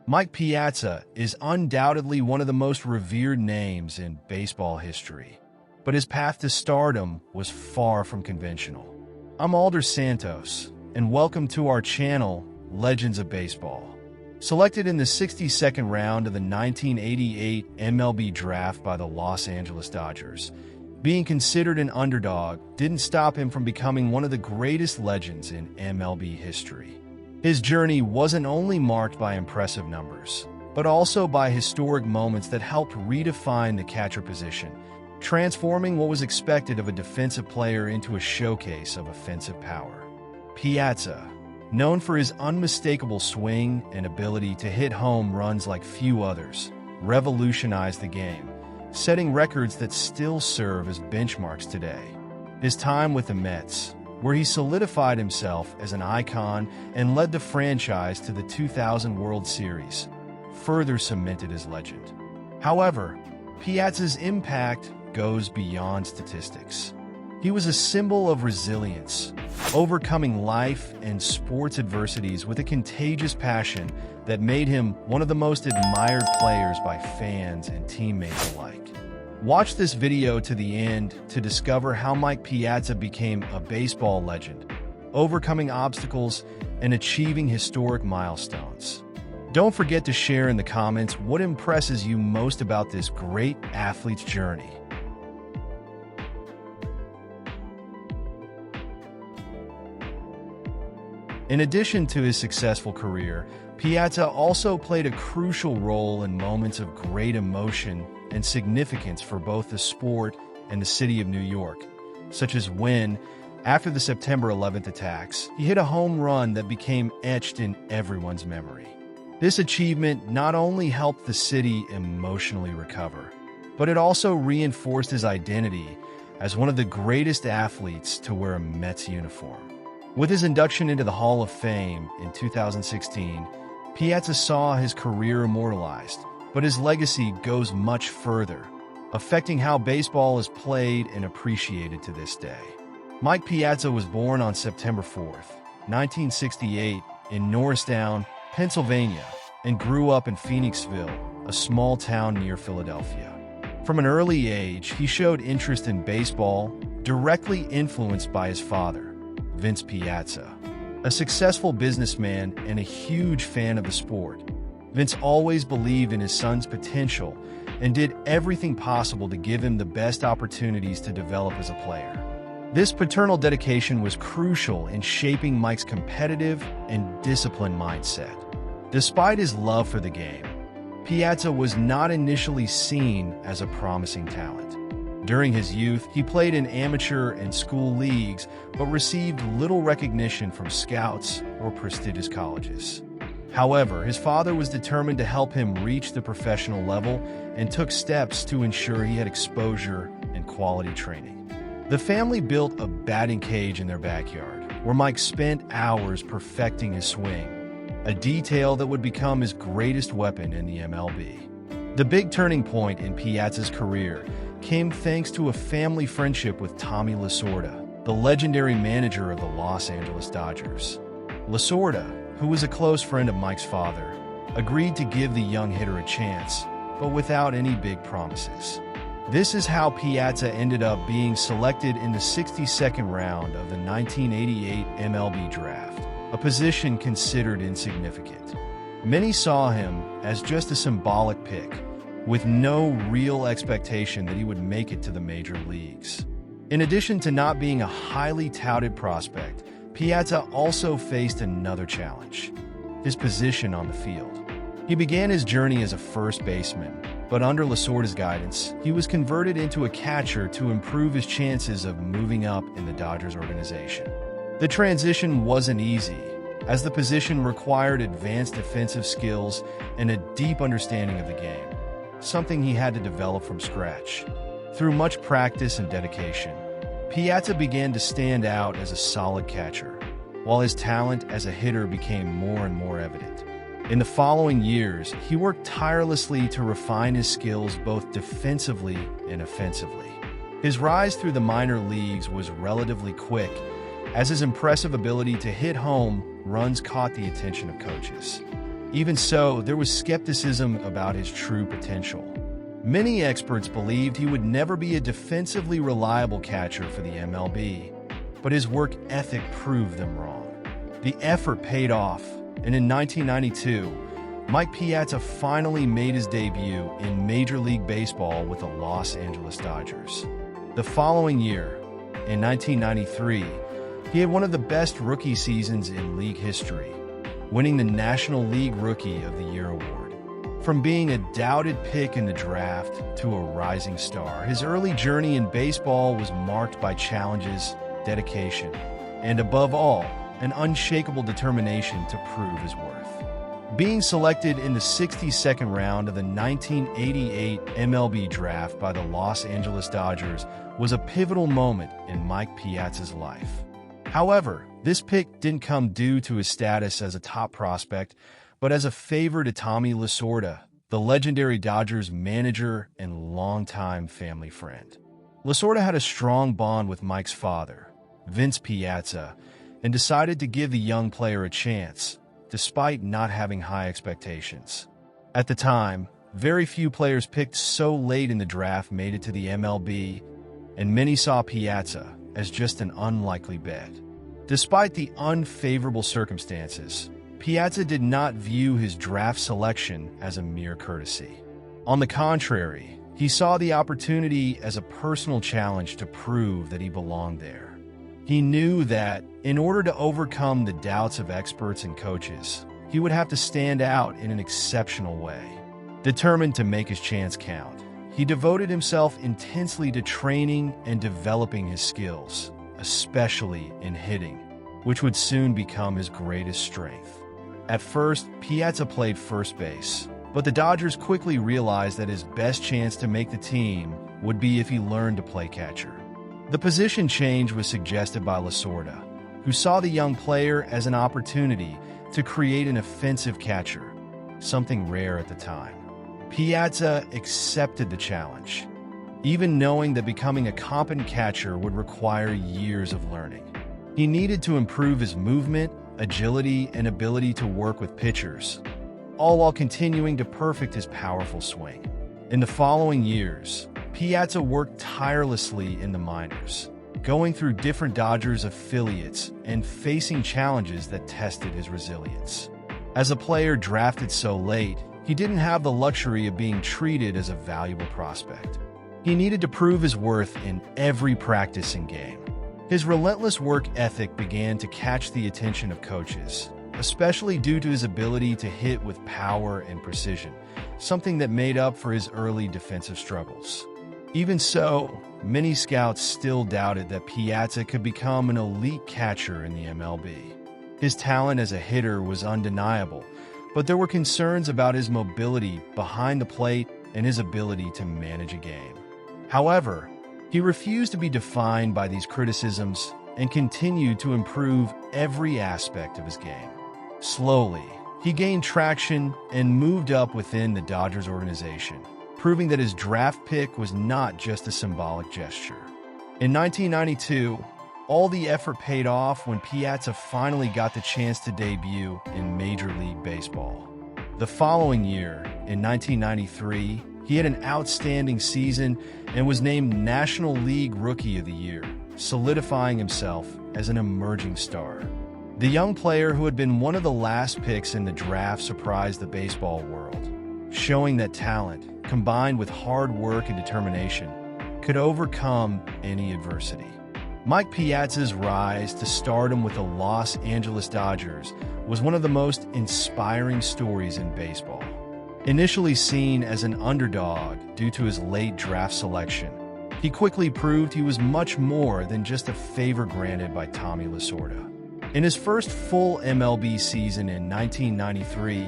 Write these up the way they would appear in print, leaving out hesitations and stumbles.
Mike Piazza is undoubtedly one of the most revered names in baseball history, but his path to stardom was far from conventional. I'm Alder Santos, and welcome to our channel, Legends of Baseball. Selected in the 62nd round of the 1988 MLB Draft by the Los Angeles Dodgers, being considered an underdog didn't stop him from becoming one of the greatest legends in MLB history. His journey wasn't only marked by impressive numbers, but also by historic moments that helped redefine the catcher position, transforming what was expected of a defensive player into a showcase of offensive power. Piazza, known for his unmistakable swing and ability to hit home runs like few others, revolutionized the game, setting records that still serve as benchmarks today. His time with the Mets, where he solidified himself as an icon and led the franchise to the 2000 World Series, further cemented his legend. However, Piazza's impact goes beyond statistics. He was a symbol of resilience, overcoming life and sports adversities with a contagious passion that made him one of the most admired players by fans and teammates alike. Watch this video to the end to discover how Mike Piazza became a baseball legend, overcoming obstacles and achieving historic milestones. Don't forget to share in the comments what impresses you most about this great athlete's journey. In addition to his successful career, Piazza also played a crucial role in moments of great emotion and significance for both the sport and the city of New York, such as when, after the September 11th attacks, he hit a home run that became etched in everyone's memory. This achievement not only helped the city emotionally recover, but it also reinforced his identity as one of the greatest athletes to wear a Mets uniform. With his induction into the Hall of Fame in 2016, Piazza saw his career immortalized, but his legacy goes much further, affecting how baseball is played and appreciated to this day. Mike Piazza was born on September 4th, 1968, in Norristown, Pennsylvania, and grew up in Phoenixville, a small town near Philadelphia. From an early age, he showed interest in baseball, directly influenced by his father, Vince Piazza, a successful businessman and a huge fan of the sport. Vince always believed in his son's potential and did everything possible to give him the best opportunities to develop as a player. This paternal dedication was crucial in shaping Mike's competitive and disciplined mindset. Despite his love for the game, Piazza was not initially seen as a promising talent. During his youth, he played in amateur and school leagues, but received little recognition from scouts or prestigious colleges. However, his father was determined to help him reach the professional level and took steps to ensure he had exposure and quality training. The family built a batting cage in their backyard, where Mike spent hours perfecting his swing, a detail that would become his greatest weapon in the MLB. The big turning point in Piazza's career came thanks to a family friendship with Tommy Lasorda, the legendary manager of the Los Angeles Dodgers. Lasorda, who was a close friend of Mike's father, agreed to give the young hitter a chance, but without any big promises. This is how Piazza ended up being selected in the 62nd round of the 1988 MLB Draft, a position considered insignificant. Many saw him as just a symbolic pick, with no real expectation that he would make it to the major leagues. In addition to not being a highly touted prospect, Piazza also faced another challenge: his position on the field. He began his journey as a first baseman, but under Lasorda's guidance, he was converted into a catcher to improve his chances of moving up in the Dodgers organization. The transition wasn't easy, as the position required advanced defensive skills and a deep understanding of the game, something he had to develop from scratch. Through much practice and dedication, Piazza began to stand out as a solid catcher, while his talent as a hitter became more and more evident. In the following years, he worked tirelessly to refine his skills both defensively and offensively. His rise through the minor leagues was relatively quick, as his impressive ability to hit home runs caught the attention of coaches. Even so, there was skepticism about his true potential. Many experts believed he would never be a defensively reliable catcher for the MLB, but his work ethic proved them wrong. The effort paid off, and in 1992, Mike Piazza finally made his debut in Major League Baseball with the Los Angeles Dodgers. The following year, in 1993, he had one of the best rookie seasons in league history, winning the National League Rookie of the Year award. From being a doubted pick in the draft to a rising star, his early journey in baseball was marked by challenges, dedication, and above all, an unshakable determination to prove his worth. Being selected in the 62nd round of the 1988 MLB Draft by the Los Angeles Dodgers was a pivotal moment in Mike Piazza's life. However, this pick didn't come due to his status as a top prospect, but as a favor to Tommy Lasorda, the legendary Dodgers manager and longtime family friend. Lasorda had a strong bond with Mike's father, Vince Piazza, and decided to give the young player a chance, despite not having high expectations. At the time, very few players picked so late in the draft made it to the MLB, and many saw Piazza as just an unlikely bet. Despite the unfavorable circumstances, Piazza did not view his draft selection as a mere courtesy. On the contrary, he saw the opportunity as a personal challenge to prove that he belonged there. He knew that, in order to overcome the doubts of experts and coaches, he would have to stand out in an exceptional way. Determined to make his chance count, he devoted himself intensely to training and developing his skills, especially in hitting, which would soon become his greatest strength. At first, Piazza played first base, but the Dodgers quickly realized that his best chance to make the team would be if he learned to play catcher. The position change was suggested by Lasorda, who saw the young player as an opportunity to create an offensive catcher, something rare at the time. Piazza accepted the challenge, even knowing that becoming a competent catcher would require years of learning. He needed to improve his movement, agility, and ability to work with pitchers, all while continuing to perfect his powerful swing. In the following years, Piazza worked tirelessly in the minors, going through different Dodgers affiliates and facing challenges that tested his resilience. As a player drafted so late, he didn't have the luxury of being treated as a valuable prospect. He needed to prove his worth in every practice and game. His relentless work ethic began to catch the attention of coaches, especially due to his ability to hit with power and precision, something that made up for his early defensive struggles. Even so, many scouts still doubted that Piazza could become an elite catcher in the MLB. His talent as a hitter was undeniable, but there were concerns about his mobility behind the plate and his ability to manage a game. However, he refused to be defined by these criticisms and continued to improve every aspect of his game. Slowly, he gained traction and moved up within the Dodgers organization, proving that his draft pick was not just a symbolic gesture. In 1992, all the effort paid off when Piazza finally got the chance to debut in Major League Baseball. The following year, in 1993, he had an outstanding season and was named National League Rookie of the Year, solidifying himself as an emerging star. The young player who had been one of the last picks in the draft surprised the baseball world, showing that talent, combined with hard work and determination, could overcome any adversity. Mike Piazza's rise to stardom with the Los Angeles Dodgers was one of the most inspiring stories in baseball. Initially seen as an underdog due to his late draft selection, he quickly proved he was much more than just a favor granted by Tommy Lasorda. In his first full MLB season in 1993,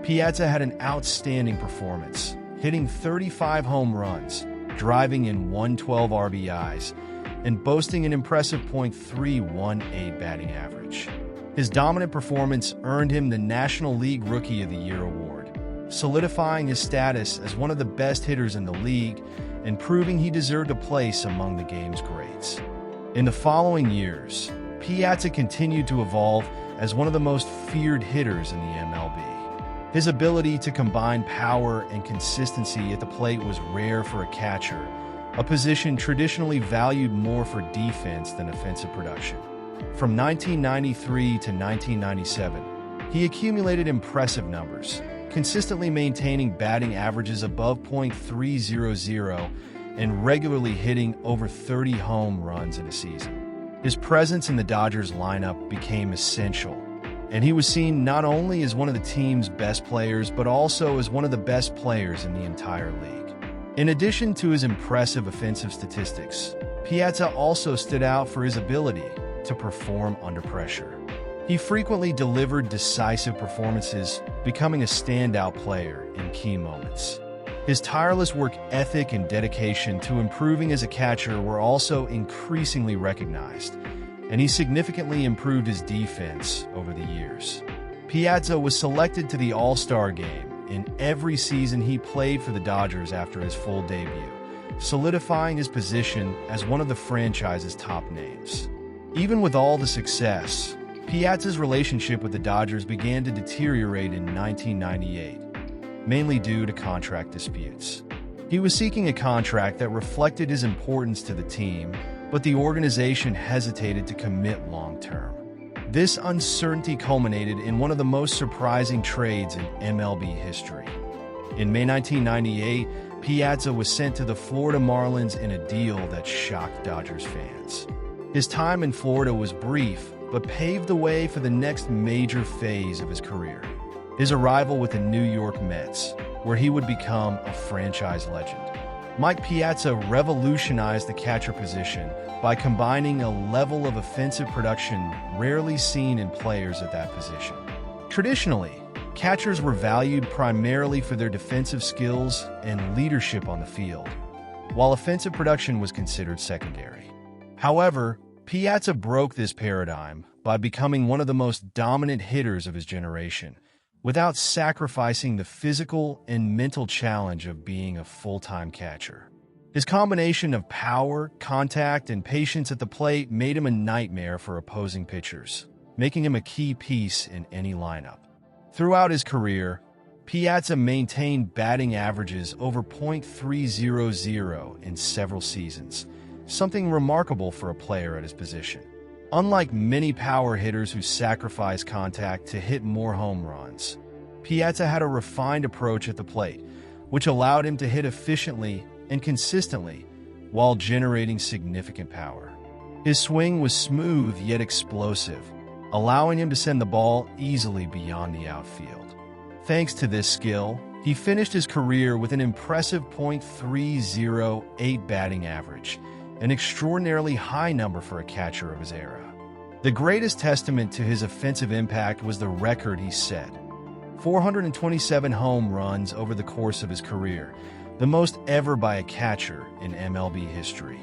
Piazza had an outstanding performance, hitting 35 home runs, driving in 112 RBIs, and boasting an impressive .318 batting average. His dominant performance earned him the National League Rookie of the Year award, solidifying his status as one of the best hitters in the league and proving he deserved a place among the game's greats. In the following years, Piazza continued to evolve as one of the most feared hitters in the MLB. His ability to combine power and consistency at the plate was rare for a catcher, a position traditionally valued more for defense than offensive production. From 1993 to 1997, he accumulated impressive numbers, consistently maintaining batting averages above .300 and regularly hitting over 30 home runs in a season. His presence in the Dodgers lineup became essential, and he was seen not only as one of the team's best players but also as one of the best players in the entire league. In addition to his impressive offensive statistics, Piazza also stood out for his ability to perform under pressure. He frequently delivered decisive performances, becoming a standout player in key moments. His tireless work ethic and dedication to improving as a catcher were also increasingly recognized, and he significantly improved his defense over the years. Piazza was selected to the All-Star game in every season he played for the Dodgers after his full debut, solidifying his position as one of the franchise's top names. Even with all the success, Piazza's relationship with the Dodgers began to deteriorate in 1998, mainly due to contract disputes. He was seeking a contract that reflected his importance to the team, but the organization hesitated to commit long-term. This uncertainty culminated in one of the most surprising trades in MLB history. In May 1998, Piazza was sent to the Florida Marlins in a deal that shocked Dodgers fans. His time in Florida was brief, but paved the way for the next major phase of his career: his arrival with the New York Mets, where he would become a franchise legend. Mike Piazza revolutionized the catcher position by combining a level of offensive production rarely seen in players at that position. Traditionally, catchers were valued primarily for their defensive skills and leadership on the field, while offensive production was considered secondary. However, Piazza broke this paradigm by becoming one of the most dominant hitters of his generation, without sacrificing the physical and mental challenge of being a full-time catcher. His combination of power, contact, and patience at the plate made him a nightmare for opposing pitchers, making him a key piece in any lineup. Throughout his career, Piazza maintained batting averages over .300 in several seasons, something remarkable for a player at his position. Unlike many power hitters who sacrifice contact to hit more home runs, Piazza had a refined approach at the plate, which allowed him to hit efficiently and consistently while generating significant power. His swing was smooth yet explosive, allowing him to send the ball easily beyond the outfield. Thanks to this skill, he finished his career with an impressive .308 batting average, an extraordinarily high number for a catcher of his era. The greatest testament to his offensive impact was the record he set: 427 home runs over the course of his career, the most ever by a catcher in MLB history.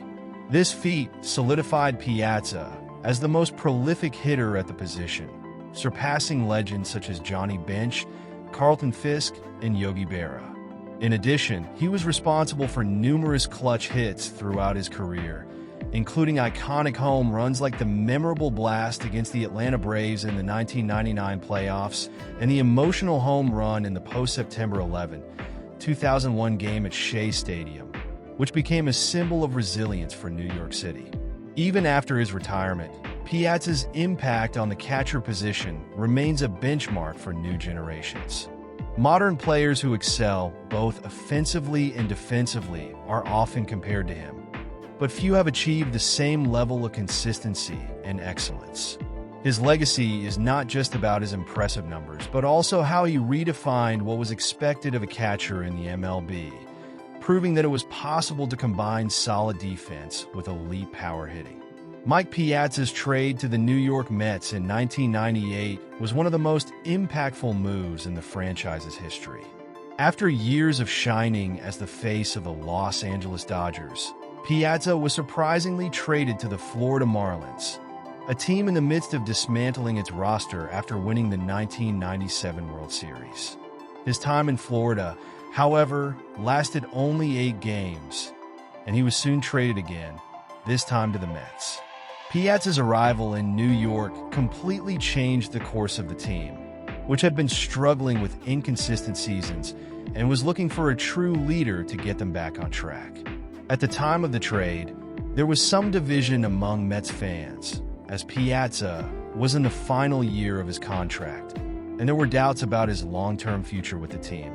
This feat solidified Piazza as the most prolific hitter at the position, surpassing legends such as Johnny Bench, Carlton Fisk, and Yogi Berra. In addition, he was responsible for numerous clutch hits throughout his career, including iconic home runs like the memorable blast against the Atlanta Braves in the 1999 playoffs and the emotional home run in the post-September 11, 2001 game at Shea Stadium, which became a symbol of resilience for New York City. Even after his retirement, Piazza's impact on the catcher position remains a benchmark for new generations. Modern players who excel both offensively and defensively are often compared to him, but few have achieved the same level of consistency and excellence. His legacy is not just about his impressive numbers, but also how he redefined what was expected of a catcher in the MLB, proving that it was possible to combine solid defense with elite power hitting. Mike Piazza's trade to the New York Mets in 1998 was one of the most impactful moves in the franchise's history. After years of shining as the face of the Los Angeles Dodgers, Piazza was surprisingly traded to the Florida Marlins, a team in the midst of dismantling its roster after winning the 1997 World Series. His time in Florida, however, lasted only 8 games, and he was soon traded again, this time to the Mets. Piazza's arrival in New York completely changed the course of the team, which had been struggling with inconsistent seasons and was looking for a true leader to get them back on track. At the time of the trade, there was some division among Mets fans, as Piazza was in the final year of his contract, and there were doubts about his long-term future with the team.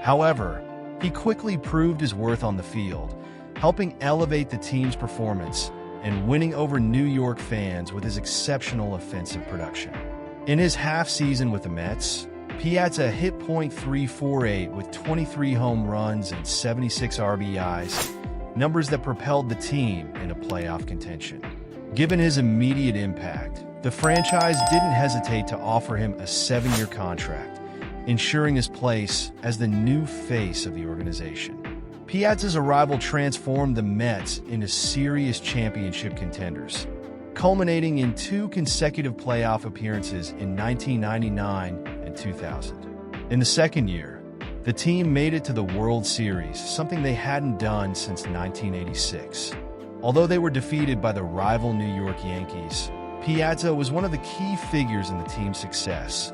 However, he quickly proved his worth on the field, helping elevate the team's performance and winning over New York fans with his exceptional offensive production. In his half-season with the Mets, Piazza hit .348 with 23 home runs and 76 RBIs, numbers that propelled the team into playoff contention. Given his immediate impact, the franchise didn't hesitate to offer him a 7-year contract, ensuring his place as the new face of the organization. Piazza's arrival transformed the Mets into serious championship contenders, culminating in 2 consecutive playoff appearances in 1999 and 2000. In the second year, the team made it to the World Series, something they hadn't done since 1986. Although they were defeated by the rival New York Yankees, Piazza was one of the key figures in the team's success,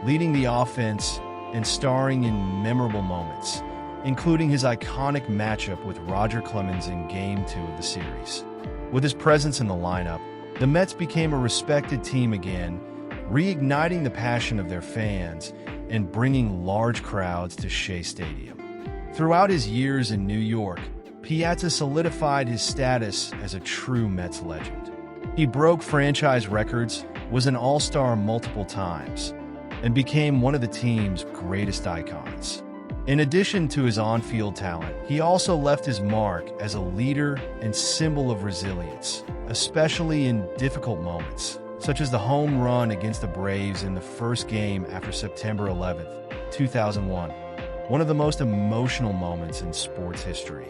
leading the offense and starring in memorable moments, including his iconic matchup with Roger Clemens in Game 2 of the series. With his presence in the lineup, the Mets became a respected team again, reigniting the passion of their fans and bringing large crowds to Shea Stadium. Throughout his years in New York, Piazza solidified his status as a true Mets legend. He broke franchise records, was an all-star multiple times, and became one of the team's greatest icons. In addition to his on-field talent, he also left his mark as a leader and symbol of resilience, especially in difficult moments, such as the home run against the Braves in the first game after September 11, 2001, one of the most emotional moments in sports history.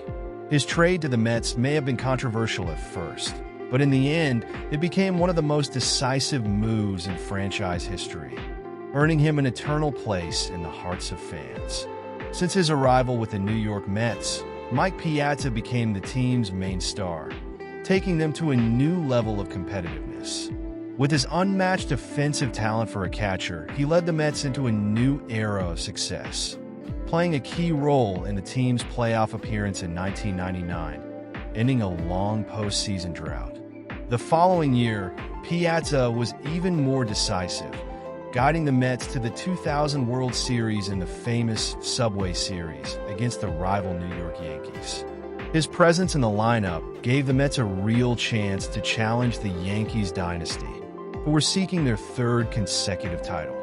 His trade to the Mets may have been controversial at first, but in the end, it became one of the most decisive moves in franchise history, earning him an eternal place in the hearts of fans. Since his arrival with the New York Mets, Mike Piazza became the team's main star, taking them to a new level of competitiveness. With his unmatched offensive talent for a catcher, he led the Mets into a new era of success, playing a key role in the team's playoff appearance in 1999, ending a long postseason drought. The following year, Piazza was even more decisive, guiding the Mets to the 2000 World Series in the famous Subway Series against the rival New York Yankees. His presence in the lineup gave the Mets a real chance to challenge the Yankees dynasty, who were seeking their 3rd consecutive title.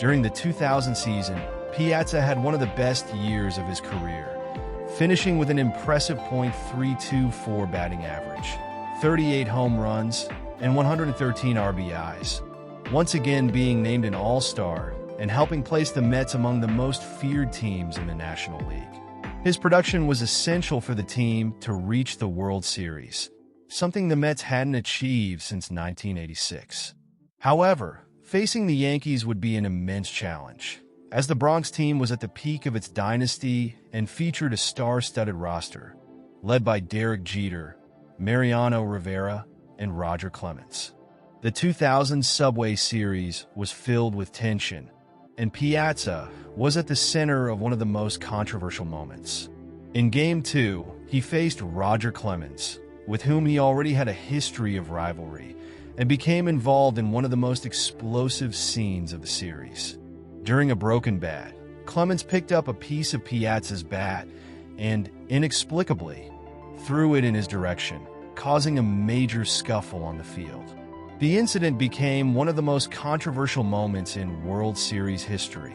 During the 2000 season, Piazza had one of the best years of his career, finishing with an impressive .324 batting average, 38 home runs, and 113 RBIs, once again being named an All-Star and helping place the Mets among the most feared teams in the National League. His production was essential for the team to reach the World Series, something the Mets hadn't achieved since 1986. However, facing the Yankees would be an immense challenge, as the Bronx team was at the peak of its dynasty and featured a star-studded roster, led by Derek Jeter, Mariano Rivera, and Roger Clemens. The 2000 Subway Series was filled with tension, and Piazza was at the center of one of the most controversial moments. In Game 2, he faced Roger Clemens, with whom he already had a history of rivalry, and became involved in one of the most explosive scenes of the series. During a broken bat, Clemens picked up a piece of Piazza's bat and, inexplicably, threw it in his direction, causing a major scuffle on the field. The incident became one of the most controversial moments in World Series history,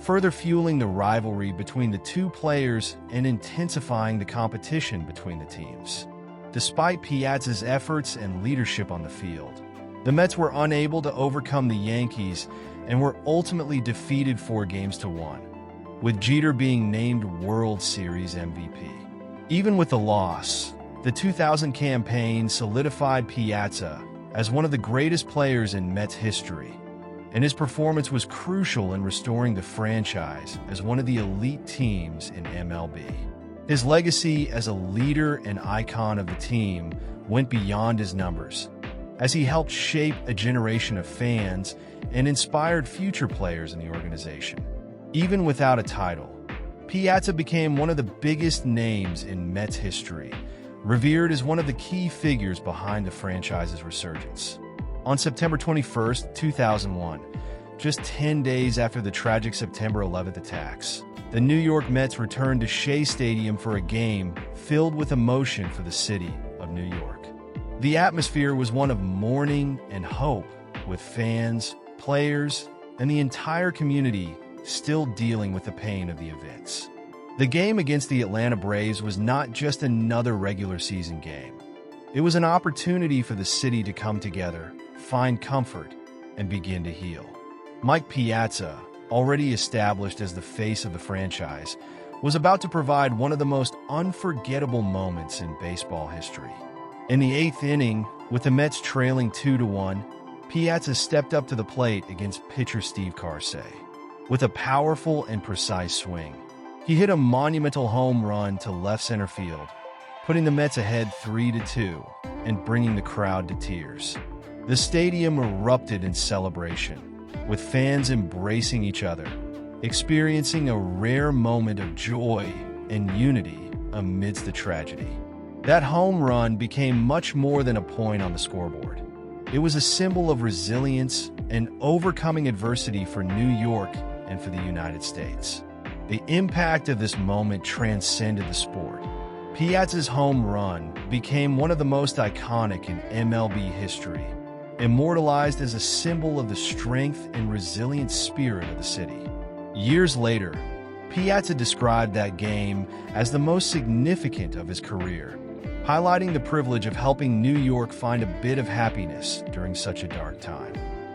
further fueling the rivalry between the two players and intensifying the competition between the teams. Despite Piazza's efforts and leadership on the field, the Mets were unable to overcome the Yankees and were ultimately defeated 4-1, with Jeter being named World Series MVP. Even with the loss, the 2000 campaign solidified Piazza as one of the greatest players in Mets history, and his performance was crucial in restoring the franchise as one of the elite teams in MLB. His legacy as a leader and icon of the team went beyond his numbers, as he helped shape a generation of fans and inspired future players in the organization. Even without a title, Piazza became one of the biggest names in Mets history, revered as one of the key figures behind the franchise's resurgence. On September 21, 2001, just 10 days after the tragic September 11th attacks, the New York Mets returned to Shea Stadium for a game filled with emotion for the city of New York. The atmosphere was one of mourning and hope, with fans, players, and the entire community still dealing with the pain of the events. The game against the Atlanta Braves was not just another regular season game. It was an opportunity for the city to come together, find comfort, and begin to heal. Mike Piazza, already established as the face of the franchise, was about to provide one of the most unforgettable moments in baseball history. In the eighth inning, with the Mets trailing 2-1, Piazza stepped up to the plate against pitcher Steve Carsey. With a powerful and precise swing, he hit a monumental home run to left center field, putting the Mets ahead 3-2 and bringing the crowd to tears. The stadium erupted in celebration, with fans embracing each other, experiencing a rare moment of joy and unity amidst the tragedy. That home run became much more than a point on the scoreboard. It was a symbol of resilience and overcoming adversity for New York and for the United States. The impact of this moment transcended the sport. Piazza's home run became one of the most iconic in MLB history, immortalized as a symbol of the strength and resilient spirit of the city. Years later, Piazza described that game as the most significant of his career, highlighting the privilege of helping New York find a bit of happiness during such a dark time.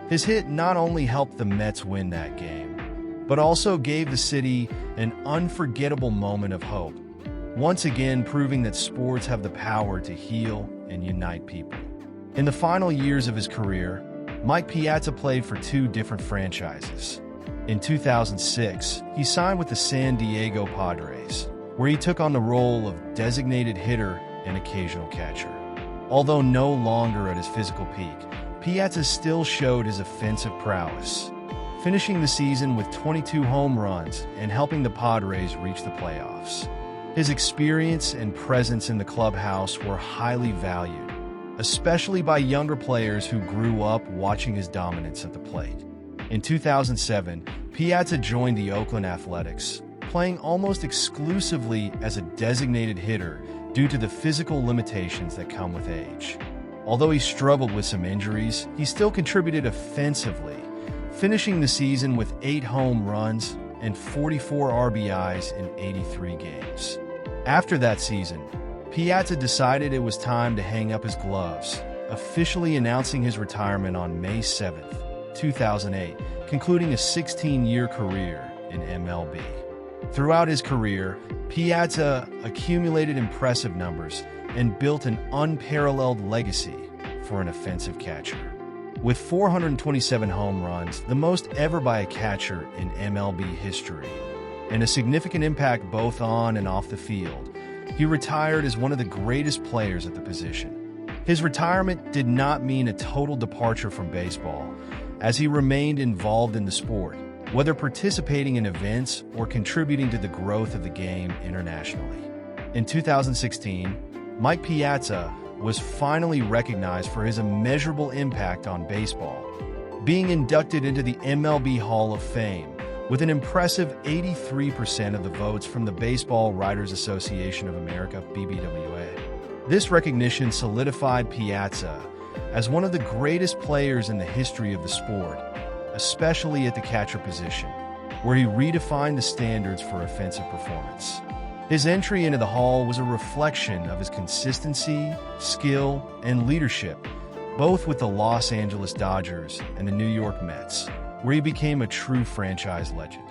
His hit not only helped the Mets win that game, but also gave the city an unforgettable moment of hope, once again proving that sports have the power to heal and unite people. In the final years of his career, Mike Piazza played for two different franchises. In 2006, he signed with the San Diego Padres, where he took on the role of designated hitter and occasional catcher. Although no longer at his physical peak, Piazza still showed his offensive prowess, finishing the season with 22 home runs and helping the Padres reach the playoffs. His experience and presence in the clubhouse were highly valued, especially by younger players who grew up watching his dominance at the plate. In 2007, Piazza joined the Oakland Athletics, playing almost exclusively as a designated hitter due to the physical limitations that come with age. Although he struggled with some injuries, he still contributed offensively, finishing the season with 8 home runs and 44 RBIs in 83 games. After that season, Piazza decided it was time to hang up his gloves, officially announcing his retirement on May 7, 2008, concluding a 16-year career in MLB. Throughout his career, Piazza accumulated impressive numbers and built an unparalleled legacy for an offensive catcher. With 427 home runs, the most ever by a catcher in MLB history, and a significant impact both on and off the field, he retired as one of the greatest players at the position. His retirement did not mean a total departure from baseball, as he remained involved in the sport, whether participating in events or contributing to the growth of the game internationally. In 2016, Mike Piazza was finally recognized for his immeasurable impact on baseball, being inducted into the MLB Hall of Fame with an impressive 83% of the votes from the Baseball Writers Association of America, BBWA. This recognition solidified Piazza as one of the greatest players in the history of the sport, especially at the catcher position, where he redefined the standards for offensive performance. His entry into the Hall was a reflection of his consistency, skill, and leadership, both with the Los Angeles Dodgers and the New York Mets, where he became a true franchise legend.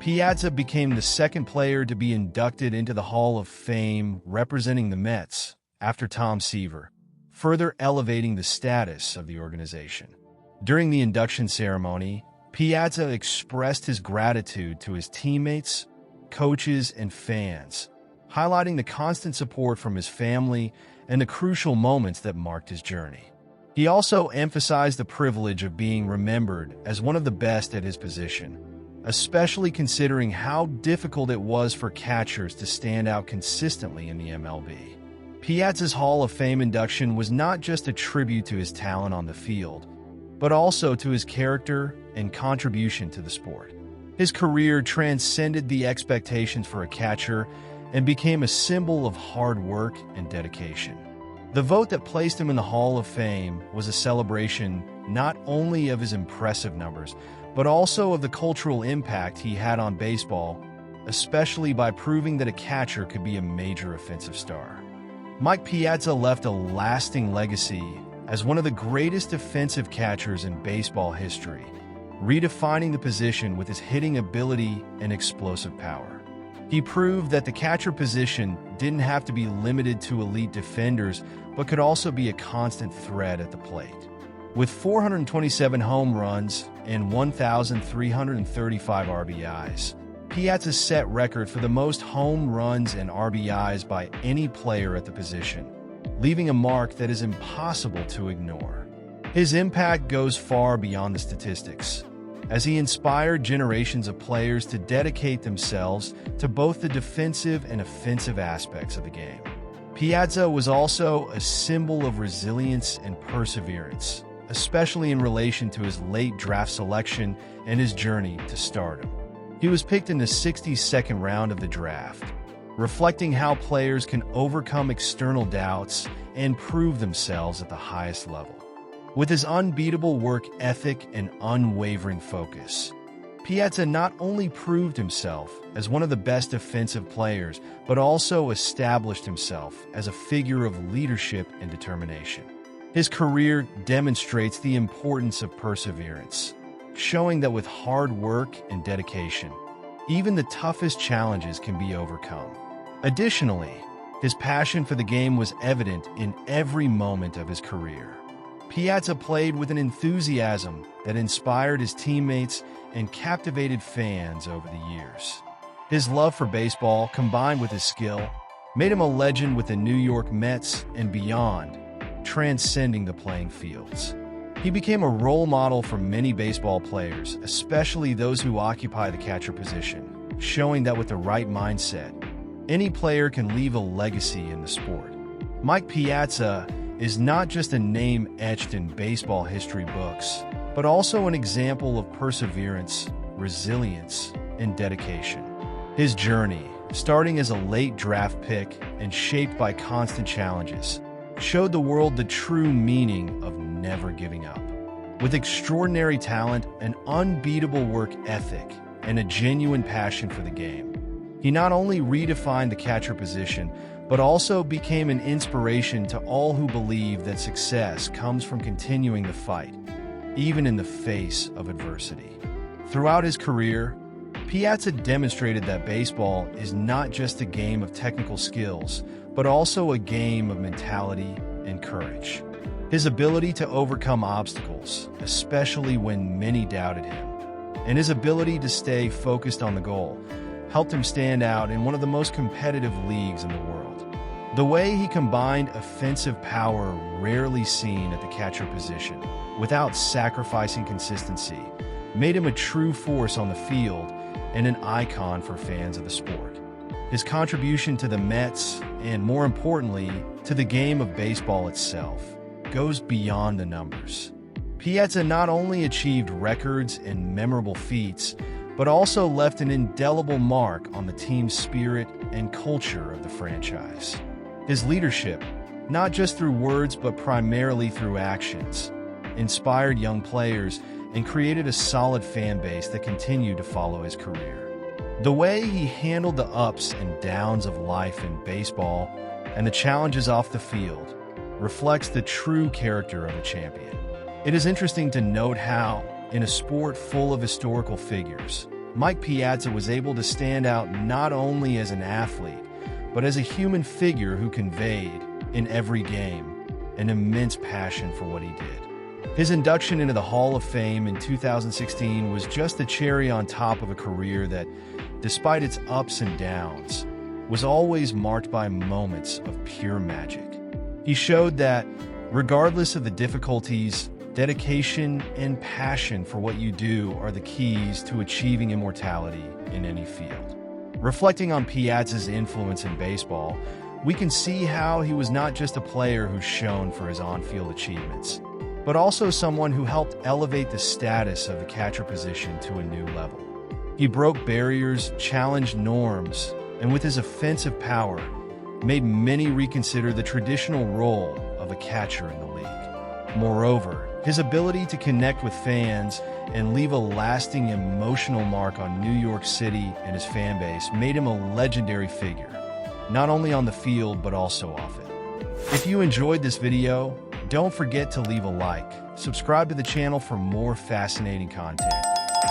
Piazza became the second player to be inducted into the Hall of Fame representing the Mets, after Tom Seaver, further elevating the status of the organization. During the induction ceremony, Piazza expressed his gratitude to his teammates, coaches, and fans, highlighting the constant support from his family and the crucial moments that marked his journey. He also emphasized the privilege of being remembered as one of the best at his position, especially considering how difficult it was for catchers to stand out consistently in the MLB. Piazza's Hall of Fame induction was not just a tribute to his talent on the field, but also to his character and contribution to the sport. His career transcended the expectations for a catcher and became a symbol of hard work and dedication. The vote that placed him in the Hall of Fame was a celebration not only of his impressive numbers, but also of the cultural impact he had on baseball, especially by proving that a catcher could be a major offensive star. Mike Piazza left a lasting legacy as one of the greatest defensive catchers in baseball history, redefining the position with his hitting ability and explosive power. He proved that the catcher position didn't have to be limited to elite defenders, but could also be a constant threat at the plate. With 427 home runs and 1,335 RBIs, Piazza set record for the most home runs and RBIs by any player at the position, leaving a mark that is impossible to ignore. His impact goes far beyond the statistics, as he inspired generations of players to dedicate themselves to both the defensive and offensive aspects of the game. Piazza was also a symbol of resilience and perseverance, especially in relation to his late draft selection and his journey to stardom. He was picked in the 62nd round of the draft, reflecting how players can overcome external doubts and prove themselves at the highest level. With his unbeatable work ethic and unwavering focus, Piazza not only proved himself as one of the best defensive players, but also established himself as a figure of leadership and determination. His career demonstrates the importance of perseverance, showing that with hard work and dedication, even the toughest challenges can be overcome. Additionally, his passion for the game was evident in every moment of his career. Piazza played with an enthusiasm that inspired his teammates and captivated fans over the years. His love for baseball, combined with his skill, made him a legend with the New York Mets and beyond, transcending the playing fields. He became a role model for many baseball players, especially those who occupy the catcher position, showing that with the right mindset, any player can leave a legacy in the sport. Mike Piazza is not just a name etched in baseball history books, but also an example of perseverance, resilience, and dedication. His journey, starting as a late draft pick and shaped by constant challenges, showed the world the true meaning of never giving up. With extraordinary talent, an unbeatable work ethic, and a genuine passion for the game, he not only redefined the catcher position, but also became an inspiration to all who believe that success comes from continuing the fight, even in the face of adversity. Throughout his career, Piazza demonstrated that baseball is not just a game of technical skills, but also a game of mentality and courage. His ability to overcome obstacles, especially when many doubted him, and his ability to stay focused on the goal, helped him stand out in one of the most competitive leagues in the world. The way he combined offensive power rarely seen at the catcher position, without sacrificing consistency, made him a true force on the field and an icon for fans of the sport. His contribution to the Mets, and more importantly, to the game of baseball itself, goes beyond the numbers. Piazza not only achieved records and memorable feats, but also left an indelible mark on the team's spirit and culture of the franchise. His leadership, not just through words but primarily through actions, inspired young players and created a solid fan base that continued to follow his career. The way he handled the ups and downs of life in baseball and the challenges off the field reflects the true character of a champion. It is interesting to note how, in a sport full of historical figures, Mike Piazza was able to stand out not only as an athlete, but as a human figure who conveyed, in every game, an immense passion for what he did. His induction into the Hall of Fame in 2016 was just the cherry on top of a career that, despite its ups and downs, was always marked by moments of pure magic. He showed that, Regardless of the difficulties, dedication and passion for what you do are the keys to achieving immortality in any field. Reflecting on Piazza's influence in baseball, we can see how he was not just a player who shone for his on-field achievements, but also someone who helped elevate the status of the catcher position to a new level. He broke barriers, challenged norms, and with his offensive power, made many reconsider the traditional role of a catcher in the league. Moreover, his ability to connect with fans and leave a lasting emotional mark on New York City and his fan base made him a legendary figure, not only on the field but also off it. If you enjoyed this video, don't forget to leave a like, subscribe to the channel for more fascinating content,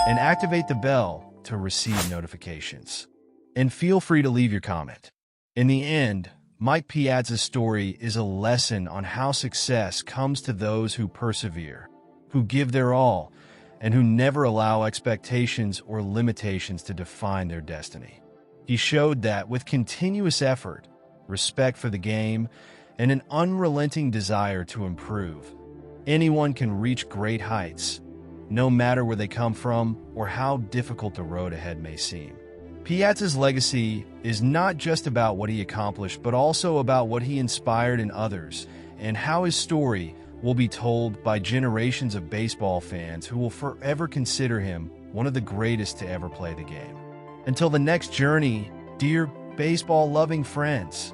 and activate the bell to receive notifications. And feel free to leave your comment. In the end, Mike Piazza's story is a lesson on how success comes to those who persevere, who give their all, and who never allow expectations or limitations to define their destiny. He showed that with continuous effort, respect for the game, and an unrelenting desire to improve, anyone can reach great heights, no matter where they come from or how difficult the road ahead may seem. Piazza's legacy is not just about what he accomplished, but also about what he inspired in others and how his story will be told by generations of baseball fans who will forever consider him one of the greatest to ever play the game. Until the next journey, dear baseball-loving friends,